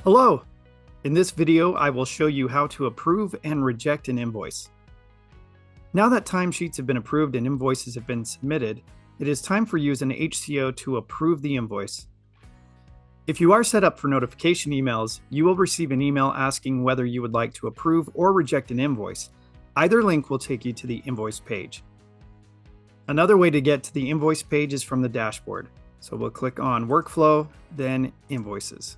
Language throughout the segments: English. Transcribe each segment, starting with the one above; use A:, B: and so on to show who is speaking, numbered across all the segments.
A: Hello! In this video, I will show you how to approve and reject an invoice. Now that timesheets have been approved and invoices have been submitted, it is time for you as an HCO to approve the invoice. If you are set up for notification emails, you will receive an email asking whether you would like to approve or reject an invoice. Either link will take you to the invoice page. Another way to get to the invoice page is from the dashboard. So we'll click on Workflow, then Invoices.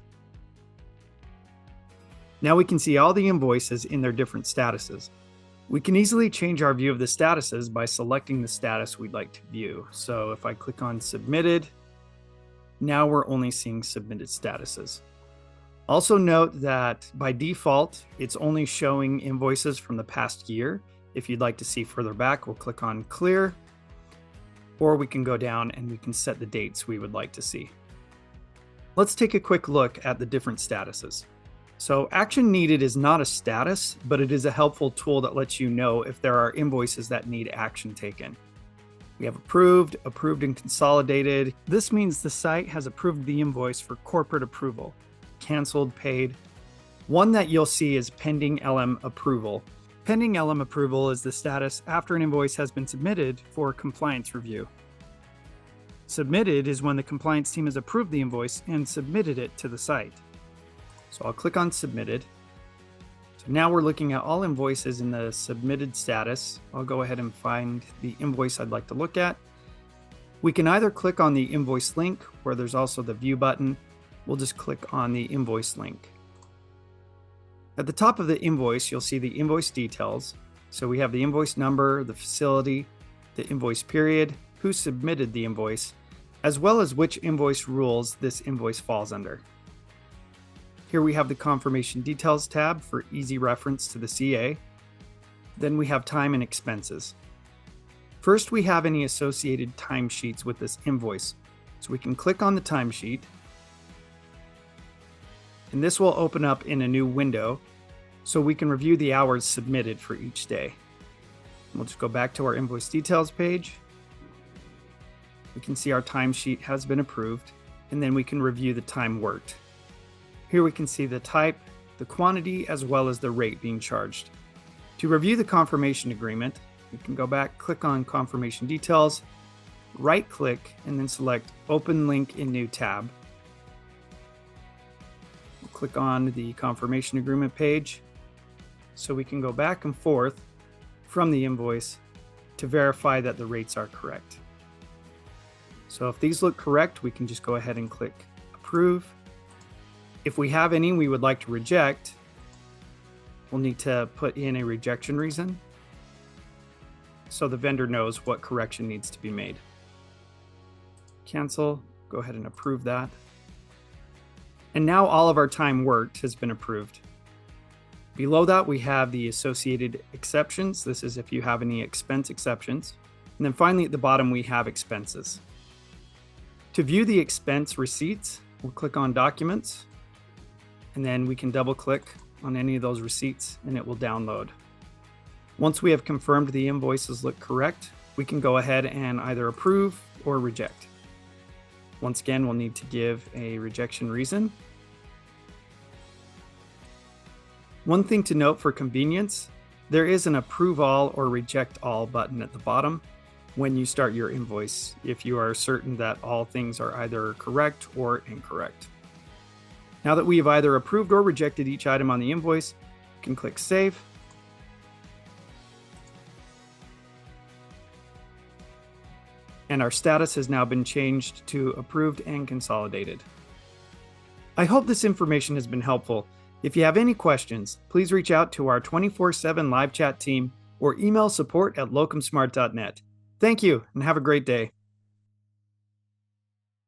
A: Now we can see all the invoices in their different statuses. We can easily change our view of the statuses by selecting the status we'd like to view. So if I click on Submitted, now we're only seeing submitted statuses. Also note that by default, it's only showing invoices from the past year. If you'd like to see further back, we'll click on Clear, or we can go down and we can set the dates we would like to see. Let's take a quick look at the different statuses. So action needed is not a status, but it is a helpful tool that lets you know if there are invoices that need action taken. We have approved, approved and consolidated. This means the site has approved the invoice for corporate approval. Canceled, paid. One that you'll see is pending LM approval. Pending LM approval is the status after an invoice has been submitted for compliance review. Submitted is when the compliance team has approved the invoice and submitted it to the site. So I'll click on Submitted. So now we're looking at all invoices in the submitted status. I'll go ahead and find the invoice I'd like to look at. We can either click on the invoice link, where there's also the view button. We'll just click on the invoice link. At the top of the invoice, you'll see the invoice details. So we have the invoice number, the facility, the invoice period, who submitted the invoice, as well as which invoice rules this invoice falls under. Here we have the Confirmation Details tab for easy reference to the CA. Then we have Time and Expenses. First, we have any associated timesheets with this invoice. So we can click on the timesheet, and this will open up in a new window so we can review the hours submitted for each day. We'll just go back to our Invoice Details page. We can see our timesheet has been approved, and then we can review the time worked. Here we can see the type, the quantity, as well as the rate being charged. To review the confirmation agreement, we can go back, click on Confirmation Details, right-click, and then select Open Link in New tab. We'll click on the confirmation agreement page so we can go back and forth from the invoice to verify that the rates are correct. So if these look correct, we can just go ahead and click Approve. If we have any we would like to reject, we'll need to put in a rejection reason so the vendor knows what correction needs to be made. Cancel, go ahead and approve that. And now all of our time worked has been approved. Below that, we have the associated exceptions. This is if you have any expense exceptions. And then finally at the bottom, we have expenses. To view the expense receipts, we'll click on Documents, and then we can double click on any of those receipts and it will download. Once we have confirmed the invoices look correct, we can go ahead and either approve or reject. Once again, we'll need to give a rejection reason. One thing to note for convenience, there is an Approve All or Reject All button at the bottom when you start your invoice, if you are certain that all things are either correct or incorrect. Now that we have either approved or rejected each item on the invoice, you can click Save. And our status has now been changed to Approved and Consolidated. I hope this information has been helpful. If you have any questions, please reach out to our 24/7 live chat team or email support@locumsmart.net. Thank you and have a great day.